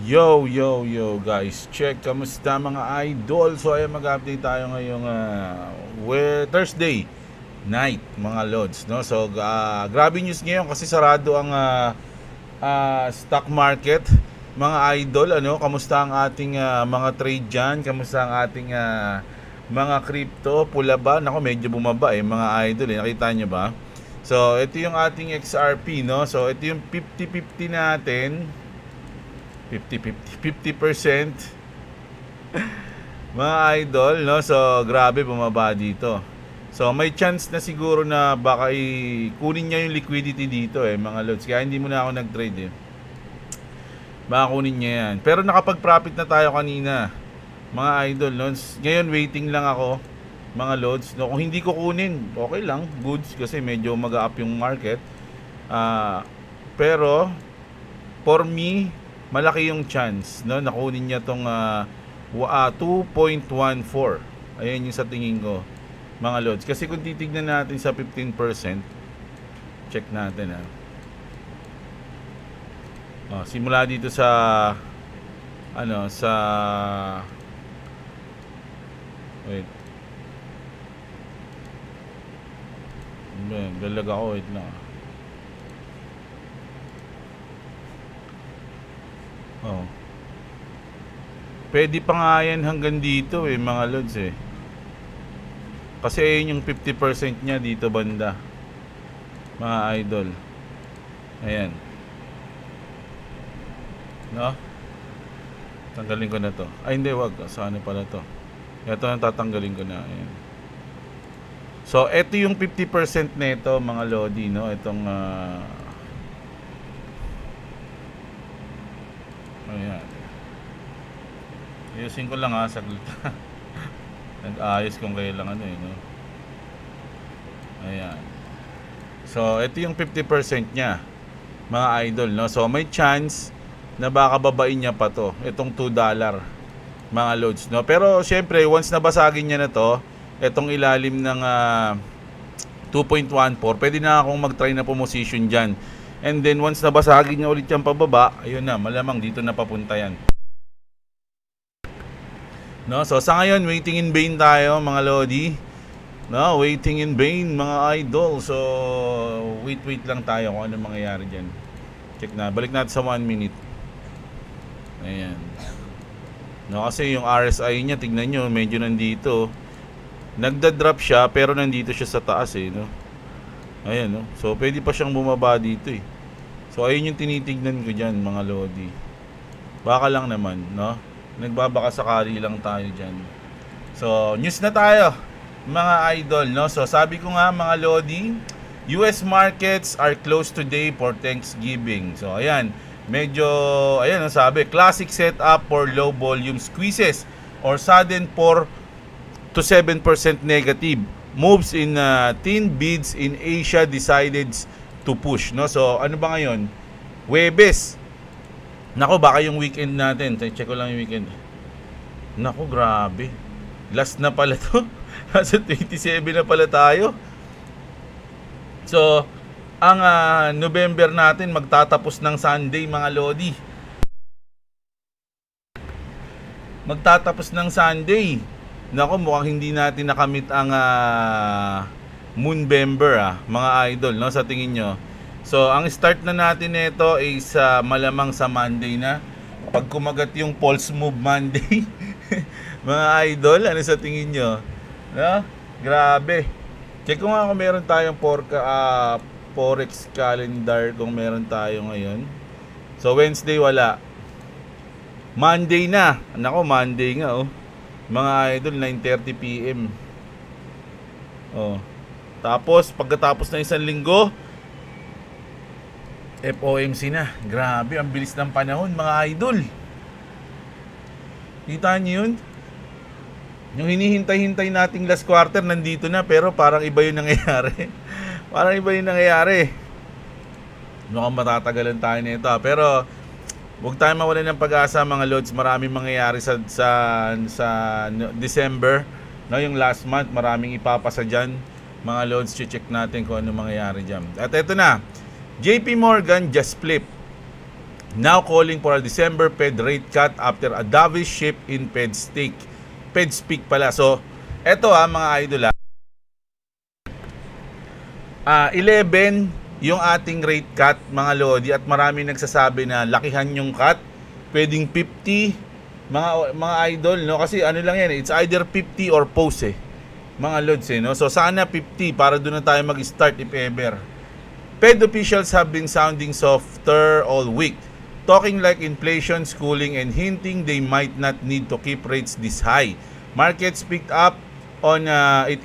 Yo guys, check, kamusta mga idol? So ayan, mag-update tayo ngayong Thursday night mga lods, no? So grabe news ngayon kasi sarado ang stock market. Mga idol, ano, kamusta ang ating mga trade diyan? Kamusta ang ating mga crypto? Pula ba? Nako, medyo bumaba mga idol, nakita niyo ba? So ito yung ating XRP, no? So ito yung 50-50 natin. 50% mga idol, no? So grabe, bumaba dito. So may chance na siguro na baka kunin niya yung liquidity dito mga lods. Kaya hindi muna ako nag-trade baka kunin niya yan. Pero nakapag-profit na tayo kanina mga idol, no? Ngayon waiting lang ako mga lods, no? Kung hindi ko kunin, okay lang, goods, kasi medyo mag-up yung market. Pero for me, malaki yung chance, no, nakunin niya tong 2.14. Ayan yung sa tingin ko mga lods. Kasi kung titignan natin sa 15%, check natin simula dito sa wait, galag ako, wait lang. Pwede pa nga yan hanggang dito mga lods kasi ayun yung 50% niya dito banda mga idol. Ayan, no? Tanggalin ko na to. Ay hindi, wag. Saan pala to? Ito ang tatanggalin ko na. Ayan. So ito yung 50% nito mga lodi, no? Itong ayan. Ayusin ko lang saglit. Nag-ayos kung kailangan no? Ayan. So ito yung 50% niya mga idol, no? So may chance na baka babain niya pa to, itong $2 mga loads, no? Pero syempre once nabasagin niya na to, itong ilalim ng 2.14, pwede na akong mag-try na position dyan. And then once nabasagin niya ulit yung pababa, ayun na, malamang dito na papunta yan, no? So sa ngayon, waiting in vain tayo mga lodi, no? Waiting in vain mga idol. So wait lang tayo kung ano mangyayari dyan. Check na, balik natin sa 1 minute. Ayan, no? Kasi yung RSI niya, tignan nyo, medyo nandito, nagda-drop siya pero nandito siya sa taas no? Ayan, no? So pwede pa siyang bumaba dito So ayun yung tinitignan ko dyan mga lodi. Baka lang naman, no? Nagbabaka sakali lang tayo dyan. So news na tayo mga idol, no? So sabi ko nga mga lodi, US markets are closed today for Thanksgiving. So ayan, medyo ayan ang sabi, classic setup for low volume squeezes or sudden 4 to 7% negative moves in thin bids in Asia decided to push, no? So ano ba ngayon? Huwebes. Nako, baka yung weekend natin. Check ko lang yung weekend. Nako, grabe. Last na pala to. Nasa 27 na pala tayo. So ang November natin magtatapos ng Sunday mga lodi. Magtatapos ng Sunday. Nako, mukhang hindi natin nakamit ang Moonbember mga idol, no? Sa tingin nyo. So ang start na natin nito is malamang sa Monday na. Pag kumagat yung pulse move Monday mga idol, ano sa tingin nyo? No? Grabe. Check ko nga kung meron tayong forex calendar, kung meron tayo ngayon. So Wednesday wala. Monday na. Nako, Monday nga mga idol, 9:30 PM. Tapos pagkatapos ng isang linggo, FOMC na. Grabe, ang bilis ng panahon mga idol. Kita niyo yun? Yung hinihintay-hintay nating last quarter nandito na, pero parang iba yung nangyayari. Parang iba yung nangyayari. Mukhang matatagalan tayo nito pero huwag tayo mawalan ng pag-asa mga lods. Maraming mangyayari sa December, no? Yung last month, maraming ipapasa dyan mga lods. Check natin kung ano mangyayari dyan. At eto na, JP Morgan just flip. now calling for a December Fed rate cut after a dovish shift in Fed speak pala. So, eto mga idol 11 yung ating rate cut mga lodi, at marami nagsasabi na lakihan yung cut, pwedeng 50 mga idol, no? Kasi ano lang yan, it's either 50 or pause mga lods no? So sana 50 para doon na tayo mag-start if ever. Fed officials have been sounding softer all week, talking like inflation cooling and hinting they might not need to keep rates this high. Markets picked up on it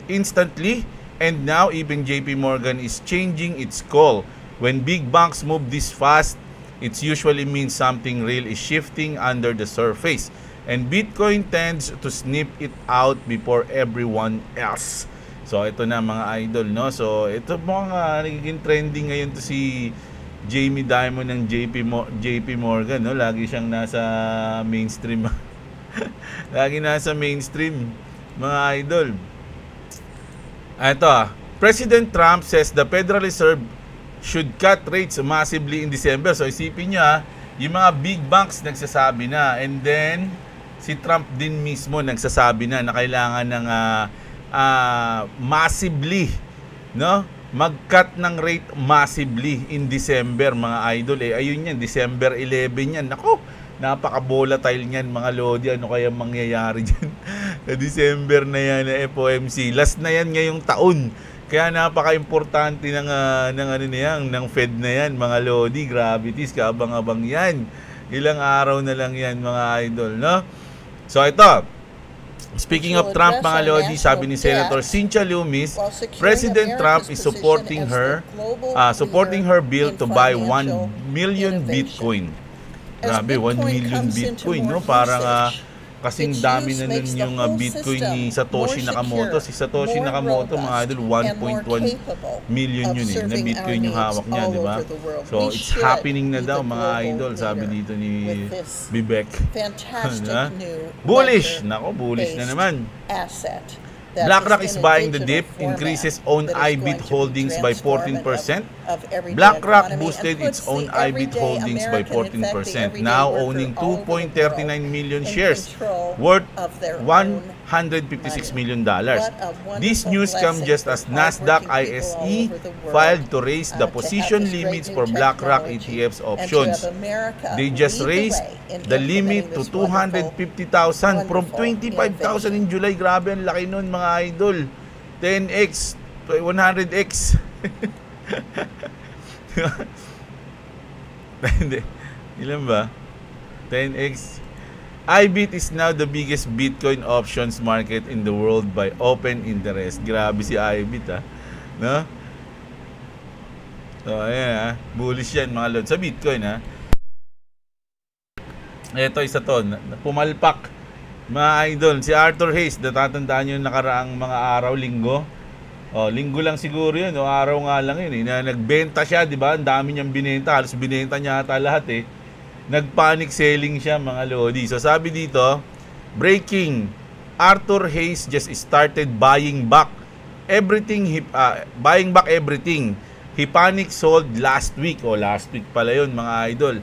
instantly, and now even JP Morgan is changing its call. When big banks move this fast, it usually means something real is shifting under the surface, and Bitcoin tends to snip it out before everyone else. So ito na mga idol, no? So ito mga nagiging trending ngayon to si Jamie Dimon ng JP Morgan, no? Lagi siyang nasa mainstream. Lagi nasa mainstream mga idol. Ito President Trump says the Federal Reserve should cut rates massively in December. So isipin niyo yung mga big banks nagsasabi na, and then si Trump din mismo nagsasabi na kailangan ng massively, no? Mag-cut ng rate massively in December mga idol. Ayun yan, December 11 yan. Nako, napaka-volatile niyan mga lodi. Ano kaya mangyayari diyan? Sa December na yan na FOMC. Last na yan ngayong taon. Kaya napaka-importante ng ano na yan, ng Fed na yan mga lodi. Gravities, kaabang-abang yan. Ilang araw na lang yan mga idol, no? So ito, speaking of Trump mga lodi, sabi ni Senator Cynthia Lummis, President Trump is supporting her bill to buy 1 million Bitcoin. Grabe, 1 million Bitcoin, no? Parang kasing dami na nun yung Bitcoin ni Satoshi Nakamoto. Si Satoshi Nakamoto, mga idol, 1.1 million yun na Bitcoin yung hawak niya, di ba? So, it's happening na daw, mga idol, sabi dito ni Vivek. Bullish! Nako, bullish na naman. BlackRock is buying the dip, increases own IBIT holdings by 14%. BlackRock boosted its own IBIT holdings by 14%, now owning 2.39 million shares, worth $156 million. This news comes just as Nasdaq ISE filed to raise the position limits for BlackRock ETF's options. They just raised the limit to 250,000 from 25,000 in July. Grabe, ang laki nun mga idol. 10x, 100x. Hindi. Ilan ba? 10x. IBIT is now the biggest Bitcoin options market in the world by open interest. Grabe si IBIT no? So ayan bullish yan mga lord sa Bitcoin Ito isa to, pumalpak mga idol. Si Arthur Hayes, natatandaan nyo yung nakaraang mga araw, linggo. Linggo lang siguro yun, araw nga lang yun na nagbenta siya, di ba? Ang dami niyang binenta, halos binenta niya ata lahat Nag-panic selling siya mga lodi. So sabi dito, breaking, Arthur Hayes just started buying back everything. Buying back everything. He panic sold last week. Last week pala yun mga idol.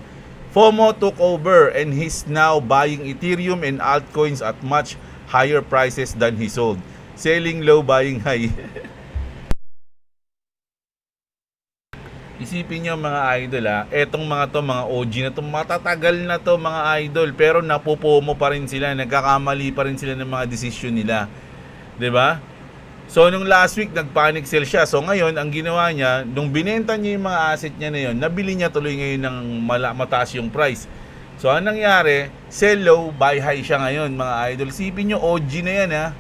FOMO took over and he's now buying Ethereum and altcoins at much higher prices than he sold. Selling low, buying high. Isipin nyo mga idol etong mga to, mga OG na to, matatagal na to mga idol, pero napupomo pa rin sila, nagkakamali pa rin sila ng mga desisyon nila, 'di ba? So nung last week nagpanic sell siya. So ngayon ang ginawa niya, nung binenta niya yung mga asset niya na yun, nabili niya tuloy ngayon ng mataas yung price. So anong nangyari? Sell low, buy high siya ngayon mga idol. Isipin nyo, OG na yan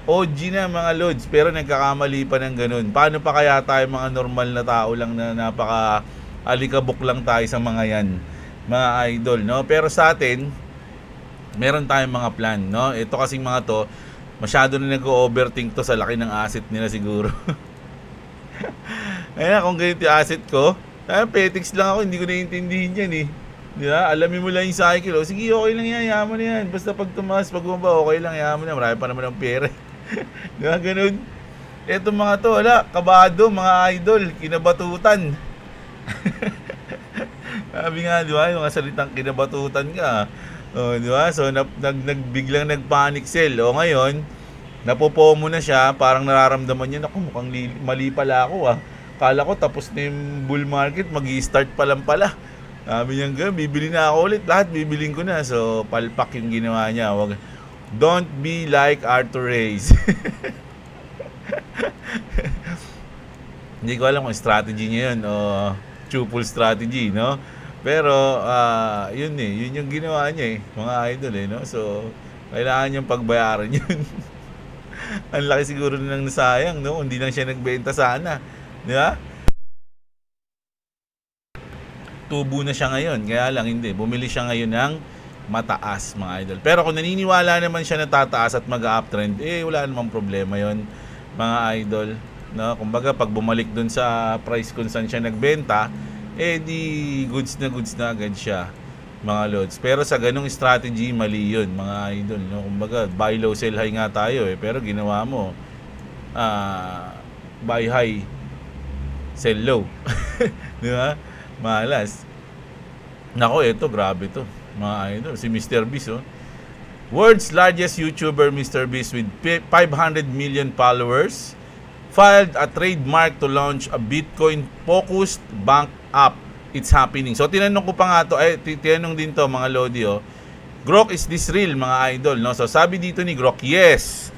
OG na mga lods, pero nagkakamali pa ng ganun. Paano pa kaya tayo mga normal na tao lang na napaka alikabok lang tayo sa mga yan, mga idol, no? Pero sa atin, meron tayong mga plan, no? Ito kasing mga to, masyado na nag-overthink to sa laki ng asset nila siguro. Ayun, kung ganito yung asset ko, petics lang ako, hindi ko naiintindihin yan Di ba? Alamin mo lang yung cycle. Sige, okay lang yan, yaman na yan. Basta pag tumaas, pag bumaba, okay lang, yaman na. Marami pa naman ang pera. Di ba? Ganun. Eto mga to, kabado, mga idol, kinabatutan. Sabi nga, di ba, yung salitang kinabatutan ka. Oh, di ba? So, biglang nag-panic sell. O ngayon, napopomo na siya, parang nararamdaman niya, naku, mukhang mali pala ako ah. Kala ko tapos na yung bull market, mag-i-start pa lang pala. Sabi niya, bibili na ako ulit. Lahat bibiling ko na. So, palpak yung ginawa niya. Don't be like Arthur Reyes. Hindi ko alam kung strategy niya yun o triple strategy, no? Pero, yun yung ginawa niya mga idol no? So, kailangan niyang pagbayaran yun. Ang laki siguro nang nasayang, no? Hindi lang siya nagbenta sana. Di ba? Tubo na siya ngayon, kaya lang hindi. Bumili siya ngayon ng mataas, mga idol. Pero kung naniniwala naman siya na tataas at mag-uptrend, wala namang problema yon, mga idol. No? Kumbaga, pag bumalik dun sa price kung saan siya nagbenta, di goods na agad siya, mga lods. Pero sa ganung strategy, mali yun, mga idol. No? Kumbaga, buy low, sell high nga tayo pero ginawa mo, buy high, sell low. Di ba? Malas. Nako, ito, grabe to, mga idol. Si Mr. Beast, world's largest YouTuber, Mr. Beast, with 500 million followers, filed a trademark to launch a Bitcoin-focused bank app. It's happening. So, tinanong ko pa nga to, tinanong din to, mga Lodi, Grok, is this real, mga idol? No? So, sabi dito ni Grok, yes.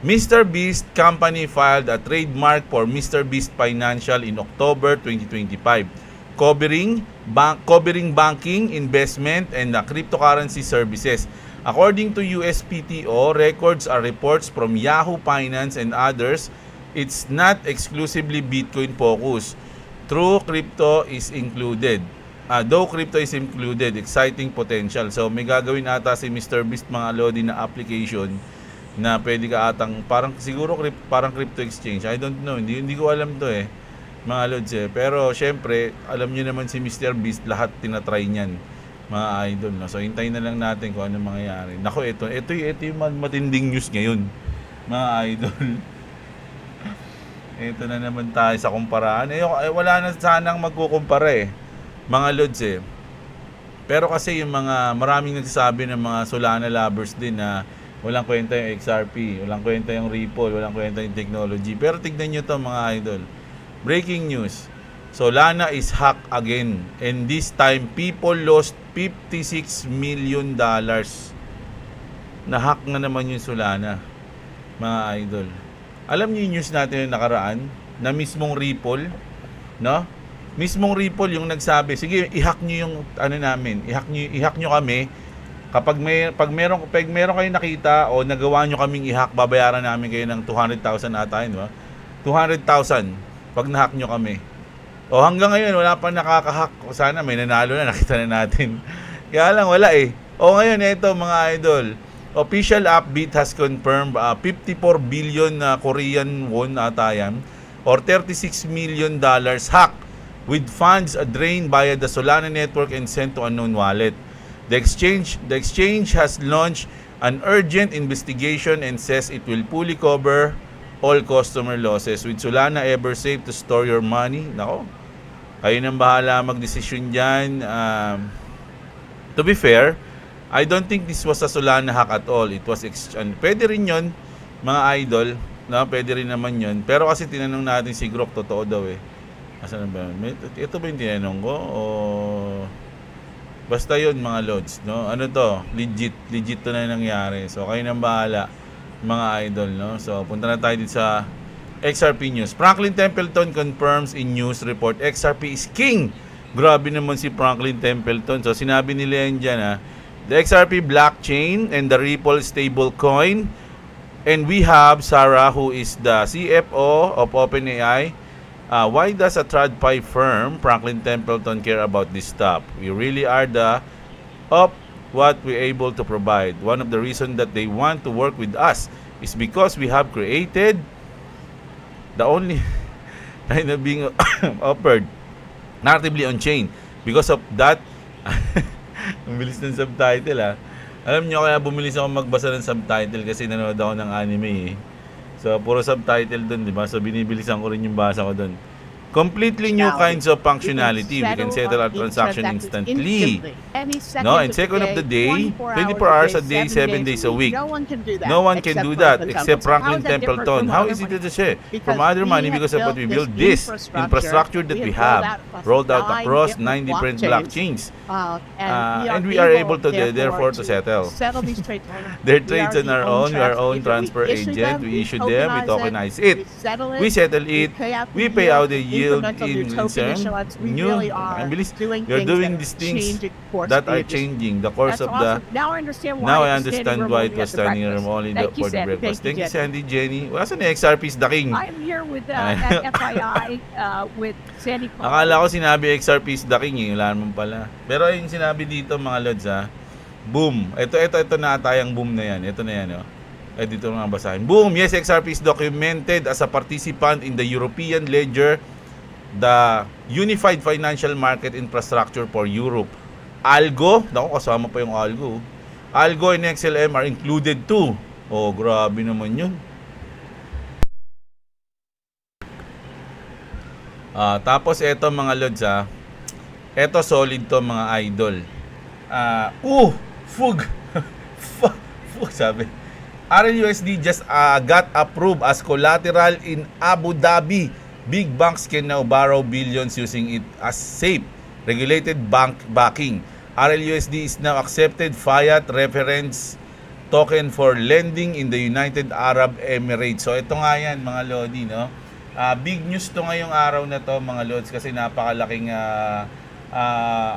Mr. Beast Company filed a trademark for Mr. Beast Financial in October 2025. Covering banking, investment, and cryptocurrency services. According to USPTO, records are reports from Yahoo Finance and others. It's not exclusively Bitcoin focused. Though crypto is included, exciting potential. So may gagawin ata si Mr. Beast, mga Lodi, na application na pwede ka atang parang siguro parang crypto exchange. I don't know, hindi ko alam to mga lods pero syempre alam niyo naman si Mr. Beast, lahat tinatry niyan, mga idol, no? So hintayin na lang natin kung ano mangyayari. Nako, ito yung matinding news ngayon, mga idol. Ito na naman tayo sa kumparaan. Wala na sanang magkukumpara mga lods pero kasi yung maraming nagsasabi ng mga Solana lovers din na walang kwenta yung XRP, walang kwenta yung Ripple, walang kwenta yung technology. Pero tignan nyo to, mga idol. Breaking news. Solana is hacked again. And this time, people lost $56 million. Na-hack na naman yung Solana, mga idol. Alam niyo yung news natin yung nakaraan, na mismong Ripple, no? Mismong Ripple yung nagsabi, sige, i-hack niyo yung namin. I-hack niyo kami. Kapag meron kayong nakita o nagawa niyo kaming i-hack, babayaran namin kayo ng 200,000 ata, di ba? 200,000 pag na-hack nyo kami. O hanggang ngayon, wala pa nakaka-hack. Sana may nanalo na, nakita na natin. Kaya lang, wala O ngayon, ito, mga idol. Official upbeat has confirmed 54 billion Korean won ata yan, or $36 million hack with funds drained via the Solana network and sent to unknown wallet. The exchange has launched an urgent investigation and says it will fully cover all customer losses. With Solana ever safe to store your money? Nako, kayo nang bahala magdesisyon dyan. To be fair, I don't think this was a Solana hack at all. It was pwede rin yun, mga idol, no? Pwede rin naman yun. Pero kasi tinanong natin si Grok, totoo daw Asan ba? Ito ba yung tinanong ko? O basta yun, mga lods, no? Ano to? Legit to na nangyari. So kayo nang bahala, mga idol, no? So punta na tayo dito sa XRP news. Franklin Templeton confirms in news report XRP is king. Grabe naman si Franklin Templeton. So sinabi nila yan dyan, the XRP blockchain and the Ripple stablecoin. And we have Sarah, who is the CFO of OpenAI. Why does a TradFi firm, Franklin Templeton, care about this stuff? We really are of what we're able to provide. One of the reasons that they want to work with us is because we have created the only kind of being offered natively on chain. Because of that, ang bilis ng subtitle Alam nyo, kaya bumilis ako magbasa ng subtitle kasi nanonood ako ng anime So puro subtitle dun, di ba? So binibilisan ko rin yung basa ko dun. Completely new kinds of functionality. We can settle our transaction instantly. No, and second of the day, 24 hours a day, 7 days a week. No one can do that. No one can do that except Franklin Templeton. How is it to say? From other money, because of what we built, this infrastructure that we have rolled out across 9 different blockchains. And we are able to therefore to settle. These trades. Their trades on our own. We are our own transfer agent. We issue them. We tokenize it. We settle it. We pay out the yield in return. Ang bilis. You're doing these things that are changing the course of the... Now I understand why it was standing room only for the breakfast. Thank you, Sandy, Jenny. Wasan na XRP's the king? I'm here with at FII with Sandy Paul. Akala ko sinabi XRP's the king eh. Wala naman pala. Pero yung sinabi dito mga lods boom. Ito na tayang boom na yan. Ito na yan dito nga basahin. Boom! Yes, XRP is documented as a participant in the European Ledger, the Unified Financial Market Infrastructure for Europe. Algo, naku kasama pa yung Algo. Algo and XLM are included too. Oh, grabe naman yun. Tapos eto mga lods eto solid to mga idol. Fug sabi. RLUSD just got approved as collateral in Abu Dhabi. Big banks can now borrow billions using it as safe, regulated bank backing. RLUSD is now accepted fiat reference token for lending in the United Arab Emirates. So ito nga yan mga lodi, no? Big news to ngayong araw na to mga lods kasi napakalaking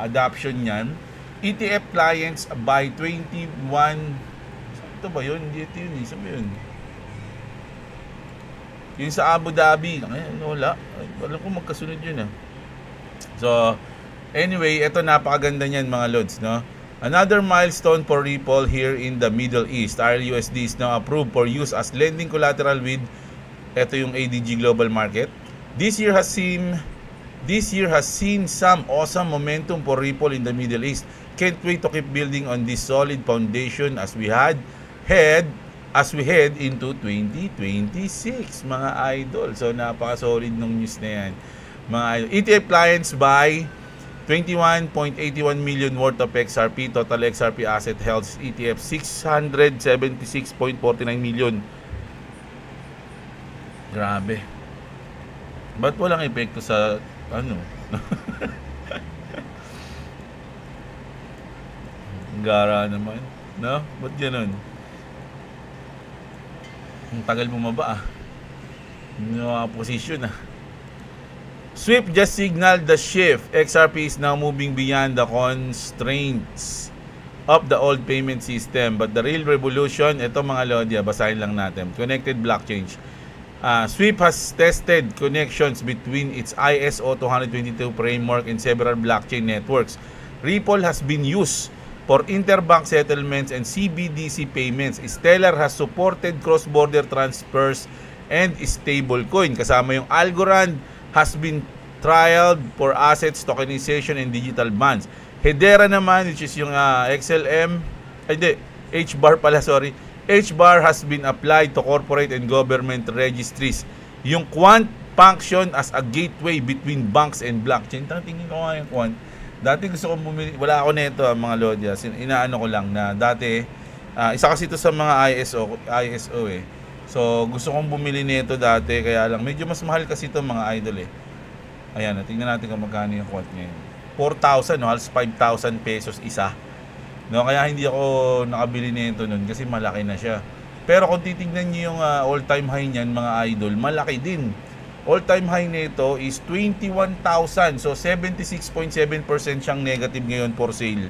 adoption yan. ETF clients by 21. Ito ba yun? Hindi ito yun. Isa ba yun? Yung sa Abu Dhabi. Wala. Alam ko magkasunod yun So, anyway, ito napakaganda niyan mga lods, no? Another milestone for Ripple here in the Middle East. RLUSD is now approved for use as lending collateral with ito yung ADG Global Market. This year has seen some awesome momentum for Ripple in the Middle East. Can't wait to keep building on this solid foundation as we head into 2026 mga idol. So napaka-solid ng news na yan. Mga idol. ETF clients buy 21.81 million worth of XRP. Total XRP asset held ETF 676.49 million. Grabe. Ba't walang epekto sa gara naman, no? Ba't ganun? Ang tagal bumaba position SWIFT just signaled the shift. XRP is now moving beyond the constraints of the old payment system, but the real revolution, ito mga lodya, basahin lang natin. Connected blockchain. SWIFT has tested connections between its ISO 222 framework and several blockchain networks. Ripple has been used for interbank settlements and CBDC payments. Stellar has supported cross-border transfers and stablecoin. Kasama yung Algorand has been trialed for assets tokenization and digital bonds. Hedera naman, which is yung HBAR has been applied to corporate and government registries. Yung Quant function as a gateway between banks and blockchain. Tingin ko nga yung Quant. Dati gusto kong bumili, wala ako nito mga lodya. Inaano ko lang na dati, isa kasi ito sa mga ISO So gusto kong bumili nito dati, kaya lang medyo mas mahal kasi ito mga idol Ayan, tingnan natin kung magkano yung Quant ngayon. 4,000, halos 5,000 pesos isa. No, kaya hindi ako nakabili nito nun kasi malaki na siya. Pero kung titingnan niyo yung all-time high niyan mga idol, malaki din. All-time high nito is 21,000. So 76.7% siyang negative ngayon for sale.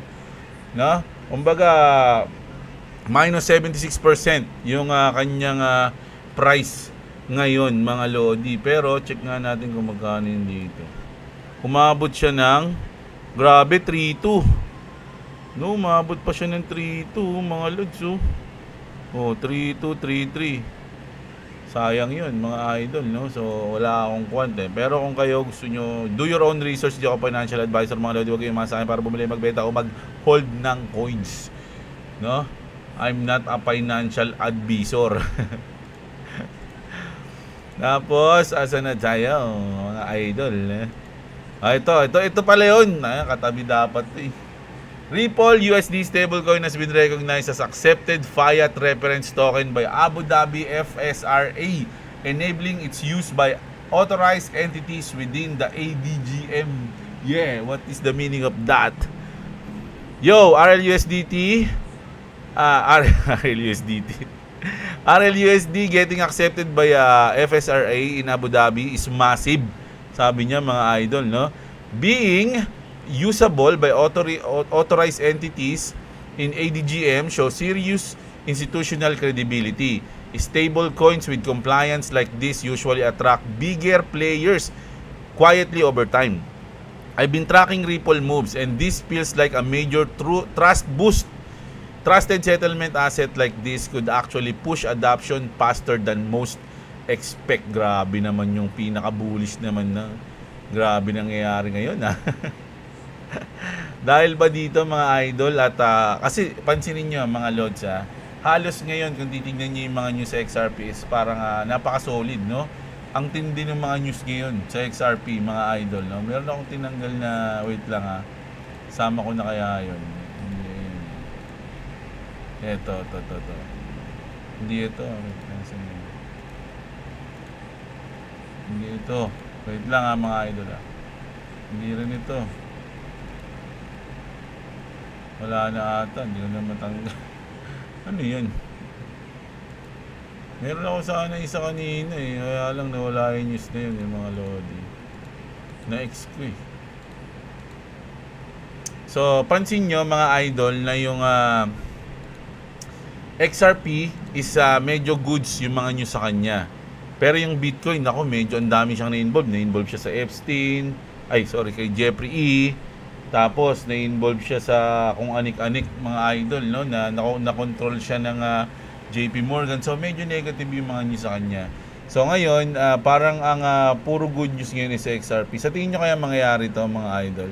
No? Kumbaga minus 76% yung kanyang price ngayon mga lodi. Pero check nga natin kung magkano yun dito. Umabot siya ng grabe 3.2. No, umabot pa siya ng 3.2 mga lods. 3.2, 3.3. Sayang yun mga idol, no? So wala akong Quant Pero kung kayo gusto nyo, do your own research. Di ako financial advisor mga lodi. Huwag kayong masakin para bumili, magbenta o mag-hold ng coins, no? I'm not a financial advisor. Tapos, asa na tayo, mga idol. Ito pala yun. Katabi dapat ito eh. Ripple USD stablecoin has been recognized as accepted fiat reference token by Abu Dhabi FSRA, enabling its use by authorized entities within the ADGM. Yeah, what is the meaning of that? Yo, RLUSDT, RLUSD getting accepted by FSRA in Abu Dhabi is massive. Sabi niya mga idol, no? Being usable by authorized entities in ADGM shows serious institutional credibility. Stable coins with compliance like this usually attract bigger players quietly over time. I've been tracking Ripple moves and this feels like a major trust boost. Trusted settlement asset like this could actually push adoption faster than most expect. Grabe naman yung pinaka-bullish naman na. Grabe nangyayari ngayon ha. Dahil ba dito mga idol at kasi pansinin nyo mga lods halos ngayon kung titignan nyo yung mga news sa XRP is parang napaka-solid, no? Ang tindi ng mga news ngayon sa XRP mga idol, no? Meron akong tinanggal na, wait lang sama ko na kaya yun. Ito. Hindi ito. Hindi ito. Wait lang mga idol Hindi rin ito. Wala na ata. Hindi ko na matanggal. Ano yun? Meron ako sana isa kanina kaya lang nawala yung news na yun mga lodi. Na-ex ko So, pansin nyo mga idol na yung XRP is medyo goods yung mga news sa kanya. Pero yung Bitcoin, ako medyo ang dami siyang na-involve. Na-involve siya sa Epstein, kay Jeffrey E. Tapos na-involve siya sa kung anik-anik mga idol, no, na control siya ng JP Morgan. So medyo negative yung mga news sa kanya. So ngayon, parang ang puro good news ngayon is sa XRP. Sa tingin nyo kaya mangyayari to mga idol?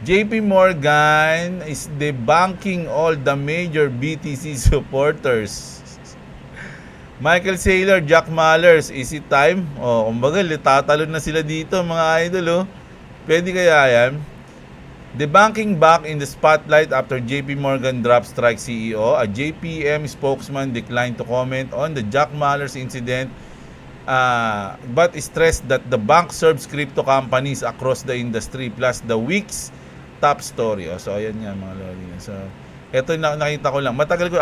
JP Morgan is debunking all the major BTC supporters. Michael Saylor, Jack Mallers, is it time? Kumbaga, tatalon na sila dito mga idol. Pwede kaya yan? Debunking back in the spotlight after JP Morgan drop strike CEO. A JPM spokesman declined to comment on the Jack Mallers incident, but stressed that the bank serves crypto companies across the industry plus the week's top story. So ayan nga mga lodi. So ito nakita ko lang. Matagal ko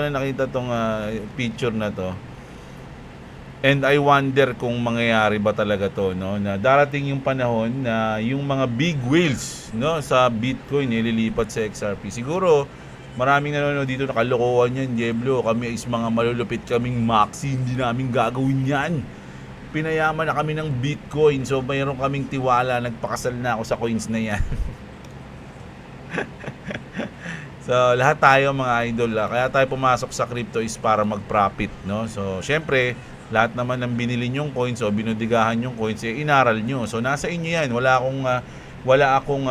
na nakita tong picture na to. And I wonder kung mangyayari ba talaga to, no, na darating yung panahon na yung mga big whales, no, sa Bitcoin nililipat sa XRP. Siguro maraming nanonood dito na kalokohan yan, Diablo. Kami is mga malulupit kaming maxi, hindi namin gagawin yan. Pinayaman na kami ng Bitcoin, so mayroon kaming tiwala. Nagpakasal na ako sa coins na yan. So lahat tayo mga idol, kaya tayo pumasok sa crypto is para mag-profit, no. So syempre lahat naman ng binili nyong coins o binudigahan yung coins inaral nyo. So nasa inyo yan. Wala akong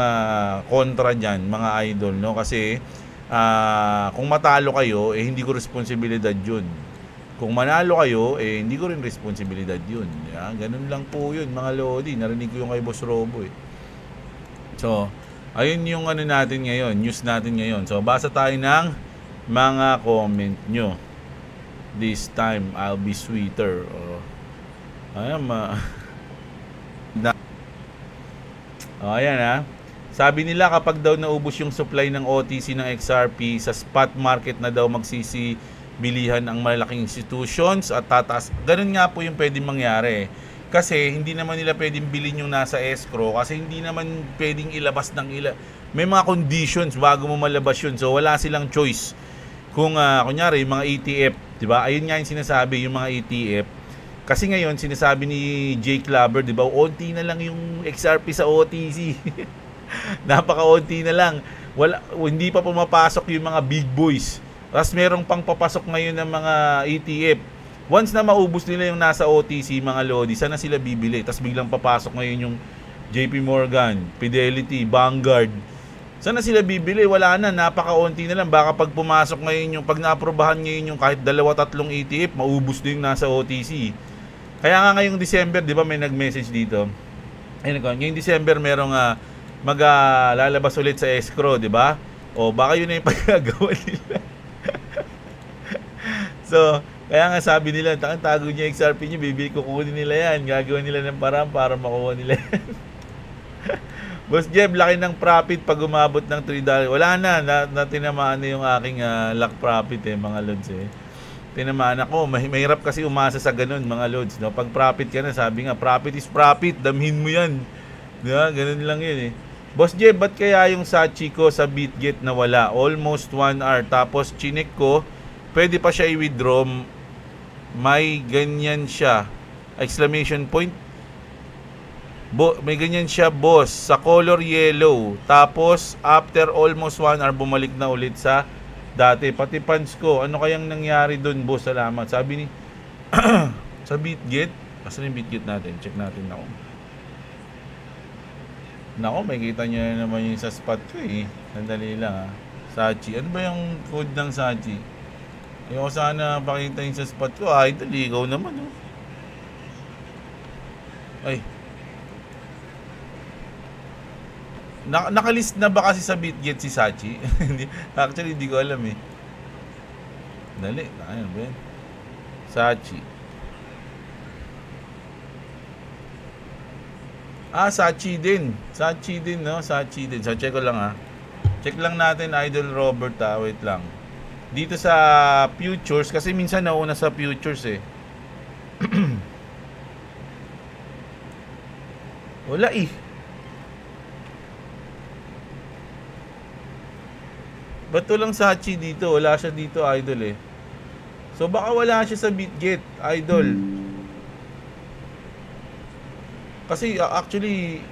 kontra diyan mga idol, no, kasi kung matalo kayo hindi ko responsibilidad 'yun. Kung manalo kayo hindi ko rin responsibilidad 'yun. Ganun lang po 'yun mga lodi. Narinig ko yung kay Boss Robo So ayun yung natin ngayon, news natin ngayon. So basa tayo ng mga comment nyo. This time I'll be sweeter. Ayan Sabi nila kapag daw naubos yung supply ng OTC ng XRP, sa spot market na daw magsisibilihan ang malalaking institutions at tataas. Ganun nga po yung pwedeng mangyari. Kasi hindi naman nila pwedeng bilhin yung nasa escrow kasi hindi naman pwedeng ilabas ng may mga conditions bago mo malabas yun. So wala silang choice. Kung kunyari yung mga ETF, 'di ba? Ayun nga yung sinasabi yung mga ETF. Kasi ngayon sinasabi ni Jay Clubber, 'di ba? Onti na lang yung XRP sa OTC. Napaka-onti na lang. Hindi pa pumapasok yung mga big boys. Tapos merong pang papasok ngayon ng mga ETF. Once na maubos nila yung nasa OTC mga lodi, sana sila bibili. Tapos biglang papasok ngayon yung JP Morgan, Fidelity, Vanguard. Sana sila bibili? Wala na, napaka-onti na lang. Baka pag pumasok ngayon yung, pag na-aprobahan ngayon yung kahit 2-3 ETF, maubos din yung nasa OTC. Kaya nga ngayong December, di ba may nag-message dito? Ayun, ngayong December merong lalabas ulit sa escrow, di ba? O baka yun na yung pagkagawa nila. So, kaya nga sabi nila, tago niya XRP niyo, kukunin nila yan. Gagawin nila ng paraan para makuha nila yan. Boss Jeb, laki ng profit pag umabot ng $3. Wala na tinamaan na yung aking luck profit mga lods Tinamaan ako. Mahirap kasi umasa sa ganun mga lods. No? Pag profit ka na, sabi nga, profit is profit. Damhin mo yan. Diba? Ganun lang yun Boss Jeb, ba't kaya yung Sachi ko sa Bitget na wala? Almost 1 hour. Tapos chinek ko, pwede pa siya i-withdraw. May ganyan siya. Exclamation point. May ganyan siya, boss, sa color yellow. Tapos after almost 1 hour bumalik na ulit sa dati. Pati pants ko, ano kayang nangyari doon, boss? Salamat. Sabi ni sa Bitget. Asan yung Bitget natin? Check natin ako. Nako, may kita nyo naman yung sa spot ko Sandali lang Sachi. Ano ba yung code ng Sachi? Ayoko sana pakita yung sa spot ko. Ito, ligaw naman Ay, nakalist na ba kasi sa Bitget si Sachi? Actually, hindi ko alam Dali, ano ba yan? Sachi. Sachi din. Sachi din, no? Sachi din. So, check ko lang Check lang natin, Idol Robert Wait lang. Dito sa futures, kasi minsan nauna sa futures Wala Ba't lang Sachi dito? Wala siya dito, Idol So baka wala siya sa Bitget, Idol. Kasi actually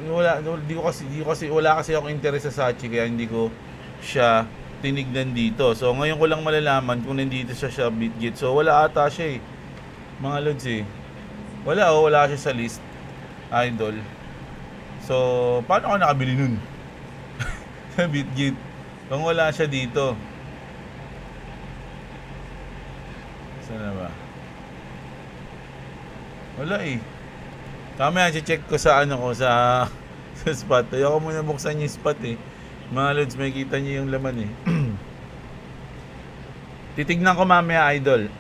wala kasi ako interest sa Sachi kaya hindi ko siya tinignan dito. So ngayon ko lang malalaman kung nandito siya sa Bitget. So wala ata siya mga lods Wala siya sa list, Idol. So paano ako nakabili nun? Sa Bitget kung wala siya dito. Saan na ba? Wala Kamaya check ko sa sa spot. Ayoko muna buksan yung spot Mga lods, may kita niyo yung laman Titignan ko mamaya, Idol.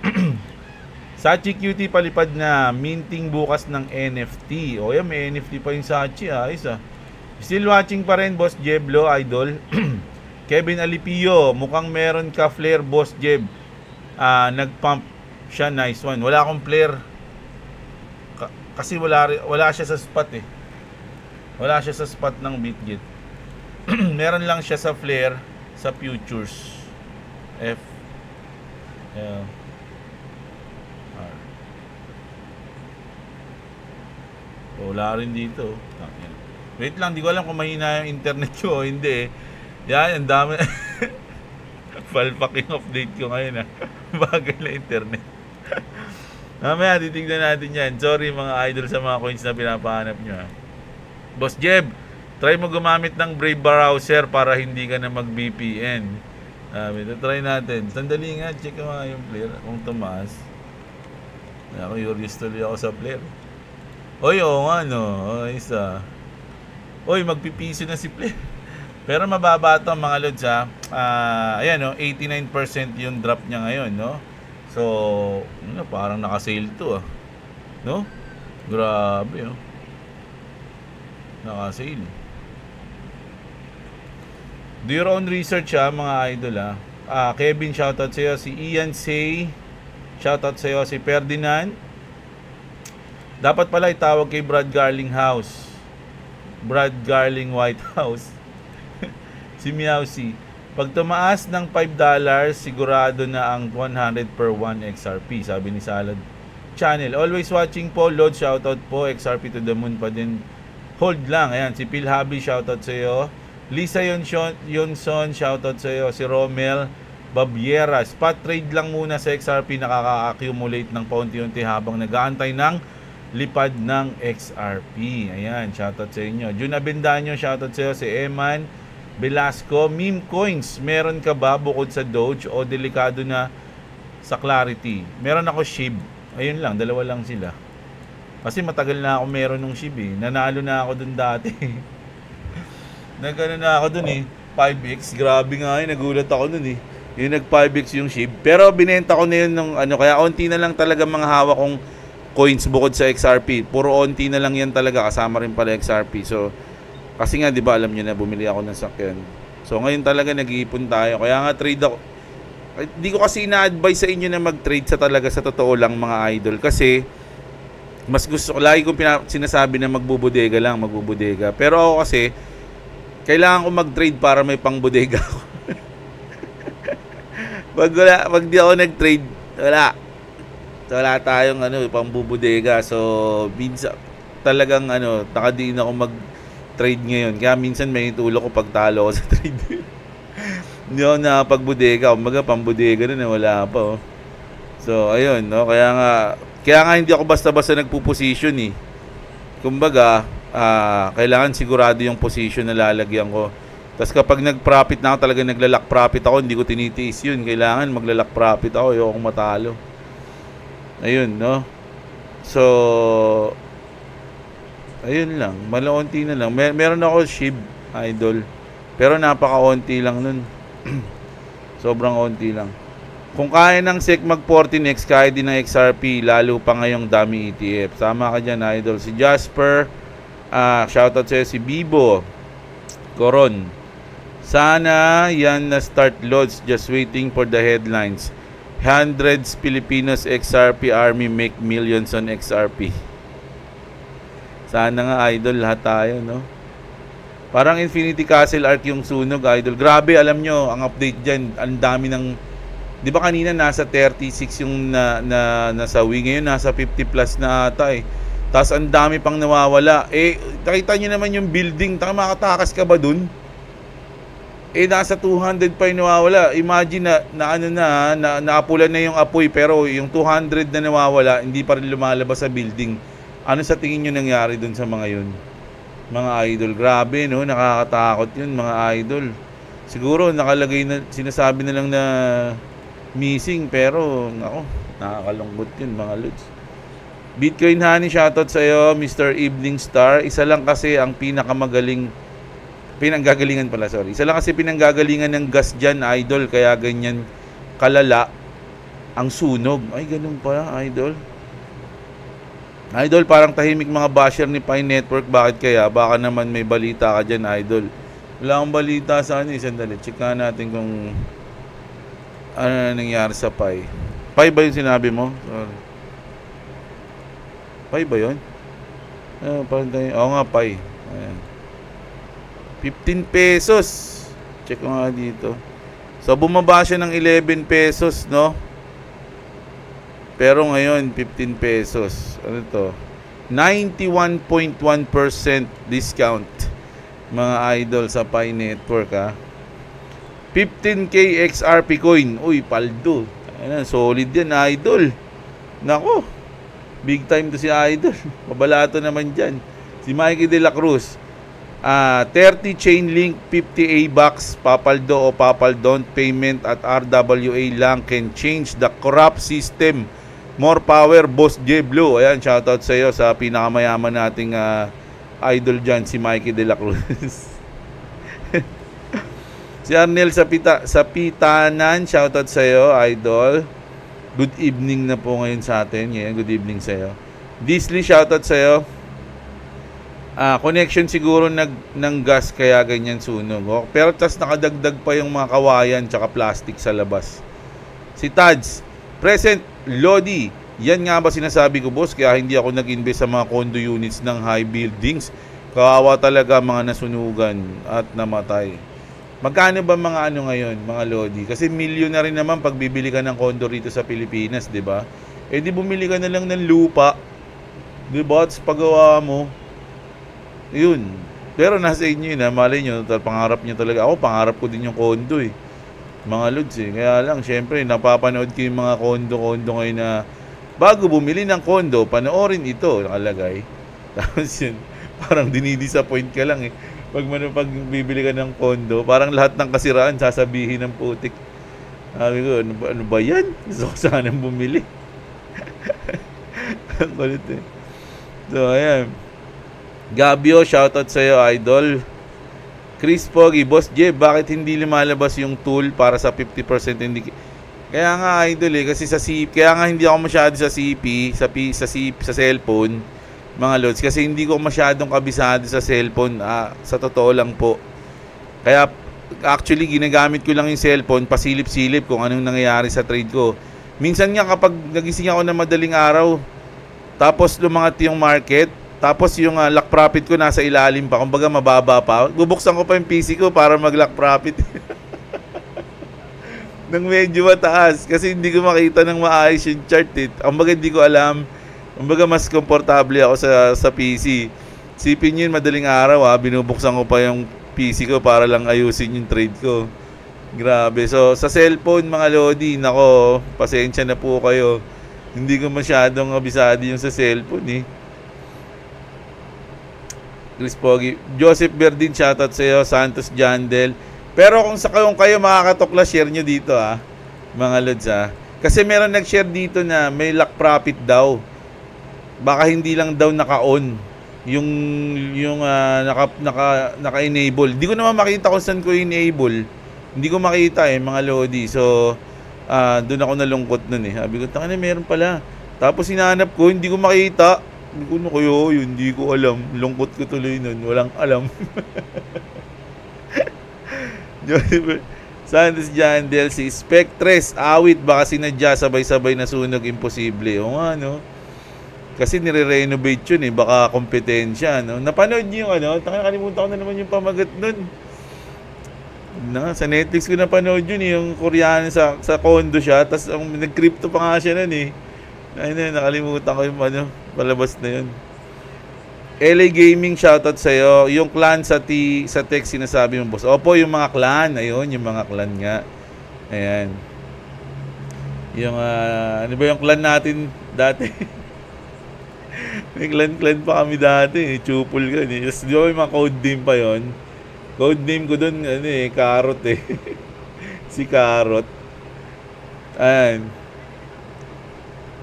Sachi Cutie palipad na minting bukas ng NFT. O yan, may NFT pa yung Sachi Ayos Still watching pa rin, Boss Jeblo, Idol. Kevin Alipio, mukhang meron ka flare, Boss Jeb. Nagpump siya, nice one. Wala akong flare. Kasi wala siya sa spot Wala siya sa spot ng Bitget. Meron lang siya sa flare sa futures. F L R. Wala rin dito. Wait lang, di ko alam kung mahina yung internet ko o hindi Yan, ang dami. Palpaking update ko ngayon Bagal na internet. Mamaya, titignan natin yan. Sorry mga idol sa mga coins na pinapahanap nyo Boss Jeb, try mo gumamit ng Brave browser para hindi ka na mag-VPN. Try natin. Sandali nga, check mo yung player kung tumaas. Ako, curious tuloy ako sa player. Oy, oo nga Oy, magpipiso na si player. Pero mababa ito mga lods ayan 89% yung drop niya ngayon So parang naka-sale to no? Grabe naka-sale. Do your own research mga idol Kevin, shoutout sa iyo. Si Ian Say, shoutout sa iyo. Si Ferdinand, dapat pala itawag kay Brad Garling White House. Si Meowsy, pag tumaas ng $5, sigurado na ang 100 per 1 XRP, sabi ni Salad Channel. Always watching po, Lord, shoutout po. XRP to the moon pa din. Hold lang. Ayan, si Phil Habi, shoutout sa iyo. Lisa Yonson, shoutout sa iyo. Si Romel Babiera, spot trade lang muna sa XRP, nakaka-accumulate ng paunti-unti habang nag-aantay ng lipad ng XRP. Ayan, shoutout sa inyo. Jun Abendaño, shoutout sa iyo. Si Eman Velasco, meme coins, meron ka ba bukod sa Doge o delikado na sa Clarity? Meron ako SHIB. Ayun lang, dalawa lang sila. Kasi matagal na ako meron ng SHIB eh. Nanalo na ako dun dati. Nagano na ako dun eh. 5x, grabe nga yun. Nagulat ako dun eh. Yung nag 5x yung SHIB. Pero binenta ko na yun ng ano. Kaya onti na lang talaga mga hawak kong coins bukod sa XRP. Puro onti na lang yan talaga. Kasama rin pala XRP. So, kasi nga, di ba, alam nyo na, bumili ako ng sakyan. So, ngayon talaga nag-iipon tayo. Kaya nga, trade ako. Hindi ko kasi ina-advise sa inyo na mag-trade sa talaga sa totoo lang, mga idol. Kasi, mas gusto ko, lagi kong sinasabi na magbubodega lang, magbubodega. Pero ako kasi, kailangan ko mag-trade para may pang-bodega ako. Pag di ako nag-trade, wala tayong pang-bubodega. So, minsan, talagang nakadiin ako mag-trade ngayon. Kaya minsan may tulog ko pag talo ako sa trade. Hindi ako nakapagbodega. Umaga, pambodega na wala pa. Oh. So, ayun. No? Kaya nga hindi ako basta-basta nagpo-position eh. Kumbaga, kailangan sigurado yung position na lalagyan ko. Tapos kapag nag-profit na ako, talaga naglalak profit ako, hindi ko tinitiis yun. Kailangan maglalak profit ako. Ayoko matalo. Ayun, no? So, ayun lang. Malaunti na lang. Meron ako SHIB, idol. Pero napaka-unti lang nun. Sobrang onti lang. Kung kaya ng SEC mag 40 kaya din ng XRP, lalo pa ngayong dami ETF. Tama ka dyan, idol. Si Jasper, shoutout sa'yo. Si Bibo Coron, sana yan na start loads, just waiting for the headlines. Hundreds Filipinos XRP army make millions on XRP. Sana nga, idol, lahat tayo, no? Parang Infinity Castle Arc yung sunog, idol. Grabe, alam nyo, ang update dyan, ang dami ng... Di ba kanina nasa 36 yung nasawi, ngayon nasa 50 plus na ata eh. Tapos ang dami pang nawawala. Eh, nakita nyo naman yung building, makatakas ka ba dun? Eh, nasa 200 pa yung nawawala. Imagine naapulan na yung apoy, pero yung 200 na nawawala, hindi pa rin lumalabas sa building. Ano sa tingin nyo nangyari dun sa mga yun? Mga idol, grabe, no? Nakakatakot yun, mga idol. Siguro nakalagay na, sinasabi na lang na missing, pero nakakalungkot yun, mga lods. Bitcoin Honey, shoutout sa iyo, Mr. Evening Star. Isa lang kasi ang pinanggagalingan ng gas dyan, idol, kaya ganyan kalala ang sunog. Ay, ganun pa, idol. Idol, parang tahimik mga basher ni Pi Network. Bakit kaya? Baka naman may balita ka dyan, idol. Wala akong balita sa sandali. Check na natin kung ano nangyari sa Pi. Pi ba yung sinabi mo? Sorry. Pi ba yun? Oo nga, Pi. Ayan. 15 pesos. Check ko nga dito. So, bumaba siya ng 11 pesos, no? Pero ngayon, 15 pesos. Ano to? 91.1% discount, mga idol, sa Pi Network, ha? 15K XRP coin. Uy, paldo. Ayan, solid yan, idol. Nako. Big time to si idol. Mabalato naman dyan. Si Mikey De La Cruz. 30 chain link, 50 A-Bucks, papaldo o papaldon payment at RWA lang can change the corrupt system. More power, Boss J Blue. Ayan, shoutout sa iyo, sa pinakamayaman nating idol dyan, si Mikey De La Cruz. Si Arnel sa Pitanan, shoutout sa iyo, idol. Good evening na po ngayon sa atin. Yeah, good evening sa iyo. Disley, shoutout sa iyo. Connection siguro ng gas kaya ganyan sunog. Oh. Pero tas nakadagdag pa yung mga kawayan tsaka plastic sa labas. Si Tads, present, Lodi. Yan nga ba sinasabi ko, boss? Kaya hindi ako nag-invest sa mga condo units ng high buildings. Kawawa talaga mga nasunugan at namatay. Magkano ba mga ngayon, mga Lodi? Kasi milyon na rin naman pag bibili ka ng condo rito sa Pilipinas, di ba? Eh di bumili ka na lang ng lupa. Di ba? At pagawa mo. Yun. Pero nasa inyo yun, malay nyo, pangarap nyo talaga. Ako, pangarap ko din yung condo eh. Mga lods eh. Kaya lang, syempre, napapanood ko yung mga condo ngayon na bago bumili ng condo, panoorin ito, nakalagay. Tapos yun, parang dinidisappoint ka lang eh. Pag bibili ka ng condo, parang lahat ng kasiraan sasabihin ng putik. Sabi ko, ano ba yan? Gusto ko sanang bumili. Kulit eh. So, ayan. Gabio, shoutout sa'yo, idol. Chris Pogi, Boss Jeb, bakit hindi lumalabas yung tool para sa 50% hindi... Kaya nga, idol eh, kasi sa CP, kaya nga hindi ako masyado sa CP, sa cellphone, mga lods, kasi hindi ko masyadong kabisado sa cellphone, sa totoo lang po. Kaya, actually, ginagamit ko lang yung cellphone, pasilip-silip kung anong nangyayari sa trade ko. Minsan nga kapag nagising ako na madaling araw, tapos lumangat yung market, tapos yung lock profit ko nasa ilalim pa, kumbaga mababa pa, bubuksan ko pa yung PC ko para mag-lock profit. Nang medyo mataas, kasi hindi ko makita ng maayos yung chart eh. Kumbaga hindi ko alam, kumbaga mas komportable ako sa PC. Sipin yun, madaling araw binubuksan ko pa yung PC ko para lang ayusin yung trade ko. Grabe. So, sa cellphone, mga lodi, nako, pasensya na po kayo. Hindi ko masyadong abisado yung sa cellphone eh. Chris Pogi. Joseph Berdin, shoutout sa iyo. Santos Jandel. Pero kung kayo makakatukla, share nyo dito mga lods Kasi meron nag-share dito na may lock profit daw. Baka hindi lang daw naka-on yung naka-enable. Hindi ko naman makita kung saan ko enable. Hindi ko makita mga lodi. So, doon ako nalungkot nun eh. Sabi ko, tanga na, meron pala. Tapos hinanap ko, hindi ko makita. Hindi ko na kayo, hindi ko alam. Lungkot ko tuloy nun. Walang alam. Santos Jandel, si Spectres, awit, baka sinadya, sabay-sabay na sunog, imposible. O nga, no? Kasi nire-renovate yun eh. Baka kompetensya, no? Napanood niyo yung nakalimutan ko na naman yung pamagat nun. Sa Netflix ko napanood yun yung Koreano sa condo siya, tapos nag-crypto pa nga siya nun eh. Ayun, nakalimutan ko yung palabas na yun. LA Gaming, shoutout sa'yo. Yung clan sa text sinasabi mo, boss. Opo, yung mga clan. Ayun, yung mga clan nga. Ayan. Yung, ano ba yung clan natin dati? May clan pa kami dati. Chupol ka. Tapos di ba may mga code name pa yon. Code name ko dun, Carrot eh. Si Carrot. Ayan.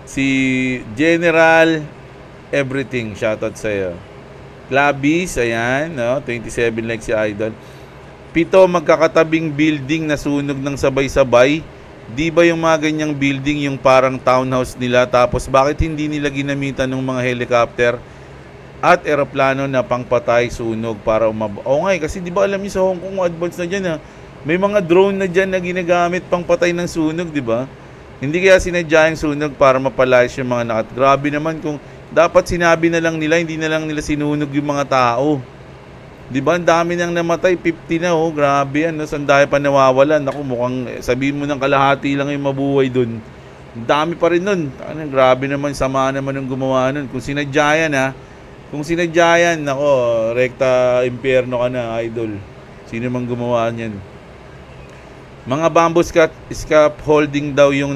Si General Everything, shoutout sa'yo. Clabis, ayan, no? 27 likes si Idol. 7 magkakatabing building na sunog ng sabay-sabay. Di ba yung mga ganyang building, yung parang townhouse nila, tapos bakit hindi nila ginamitan ng mga helicopter at eroplano na pangpatay sunog para Oo nga kasi di ba alam niyo sa Hong Kong advance na dyan may mga drone na dyan na ginagamit pangpatay ng sunog, di ba? Hindi kaya sinadya yung sunog para mapalayas yung mga nakat. Grabe naman kung dapat sinabi na lang nila, hindi na lang nila sinunog yung mga tao. Di ba? Ang dami nang namatay, 50 na grabe yan. Sandahe pa nawawalan. Ako mukhang sabihin mo ng kalahati lang yung mabuhay dun. Ang dami pa rin nun. Grabe naman, sama naman ng gumawa nun. Kung sinadya yan, ako, rekta impyerno ka na, idol. Sino mang gumawa niyan? Mga bamboo scaffolding daw yung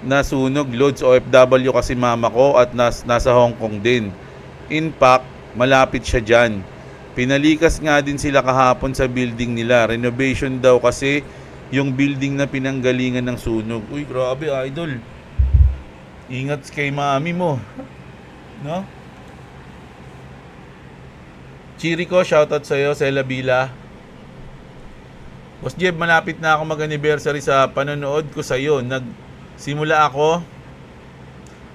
nasunog, loads OFW kasi mama ko at nasa Hong Kong din. In fact, malapit siya dyan. Pinalikas nga din sila kahapon sa building nila. Renovation daw kasi yung building na pinanggalingan ng sunog. Uy, grabe, idol. Ingat kay mami mo. No? Chirico, shoutout sa'yo, Sela Bila. Boss Jeb, malapit na ako mag-anniversary sa panonood ko sa'yo. Nagsimula ako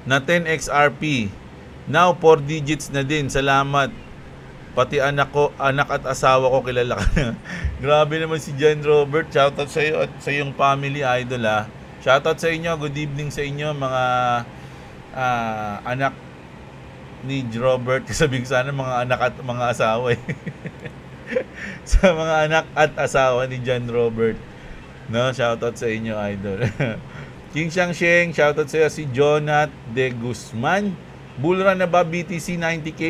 na 10 XRP. Now, 4 digits na din. Salamat. Pati anak at asawa ko kilala ka na. Grabe naman si John Robert. Shoutout sa iyo at sa iyong family, idol Shoutout sa inyo. Good evening sa inyo mga anak ni Robert. Sabihin sana mga anak at mga asawa sa mga anak at asawa ni John Robert. No, shoutout sa inyo, idol. King Xiang Sheng, shoutout sa iyo. Si Jonat De Guzman. Bullrun na ba BTC 90K?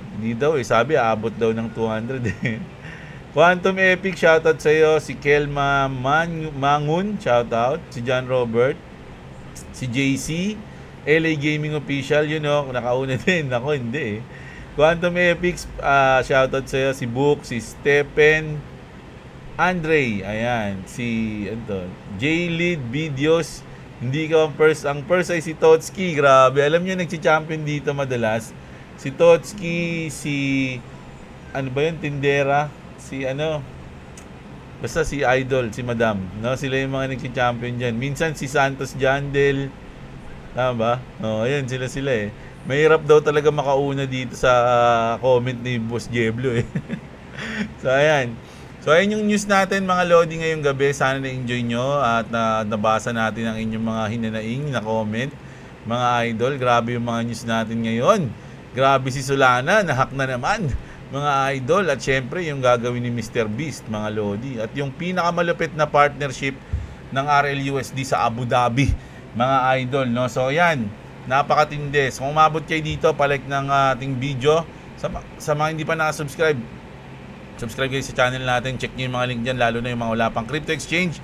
Hindi daw sabi aabot daw ng 200 Quantum Epic, shoutout sa iyo. Si Kelma Mangun, shoutout. Si John Robert. Si JC. LA Gaming Official, nakauna din. Ako hindi Quantum Epic, shoutout sa iyo. Si Book, si Stephen Andre, ayan. Si J-Lead Videos, Hindi ka ang first. Ang first ay si Totski. Grabe. Alam niyo, nagsi-champion dito madalas. Si Totski, si... Ano ba yun? Tindera. Si ano... Basta si Idol, si Madam. No? Sila yung mga nagsi-champion dyan. Minsan si Santos Jandel. Tama ba? No, ayun, sila eh. Mahirap daw talaga makauna dito sa comment ni Boss Jeblo eh. So, ayan. So, ayun yung news natin mga Lodi ngayong gabi. Sana na-enjoy nyo at nabasa natin ang inyong mga hinanaing na comment. Mga idol, grabe yung mga news natin ngayon. Grabe si Solana, nahack na naman. Mga idol, at syempre yung gagawin ni Mr. Beast, mga Lodi. At yung pinakamalupit na partnership ng RLUSD sa Abu Dhabi, mga idol, no? So, ayan, napakatindi. So, kung umabot kayo dito, palike ng ating video. Sa mga hindi pa nakasubscribe, subscribe kayo sa channel natin. Check nyo yung mga link dyan, lalo na yung mga wala pang crypto exchange.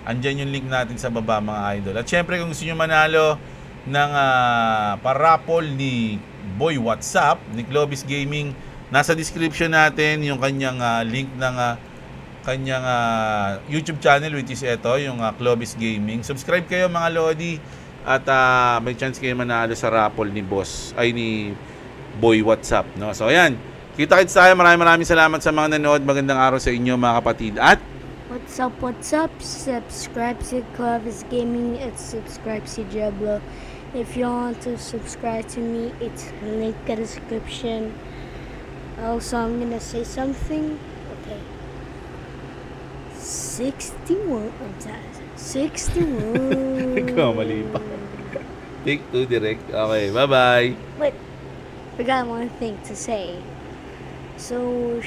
Andyan yung link natin sa baba, mga idol. At syempre, kung gusto nyo manalo ng parapol ni Boy WhatsApp, ni Clovis Gaming, nasa description natin yung kanyang link ng kanyang YouTube channel, which is ito, yung Clovis Gaming. Subscribe kayo mga Lodi at may chance kayo manalo sa raffle ni Boss, ay ni Boy WhatsApp, no? So ayan, kita-kits tayo. Maraming salamat sa mga nanood. Magandang araw sa inyo mga kapatid. At What's up, what's up? Subscribe to Clovis Gaming and subscribe to Jeblo. If you want to subscribe to me, it's link in the description. Also, I'm gonna say something. Okay. 61. I'm sorry. 61. Nagkamali pa. Take 2 direct. Okay, bye-bye. Wait, forgot one thing to say. So,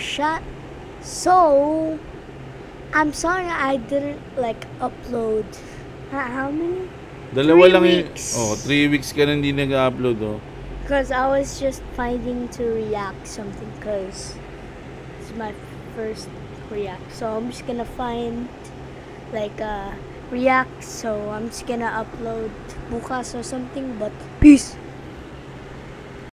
I'm sorry I didn't upload. How many? Dalawa 3 lang weeks. 3 weeks ka na hindi nag-upload, oh. Because I was just finding to react something because it's my first react. So I'm just gonna find react. So I'm just gonna upload bukas or something. But peace.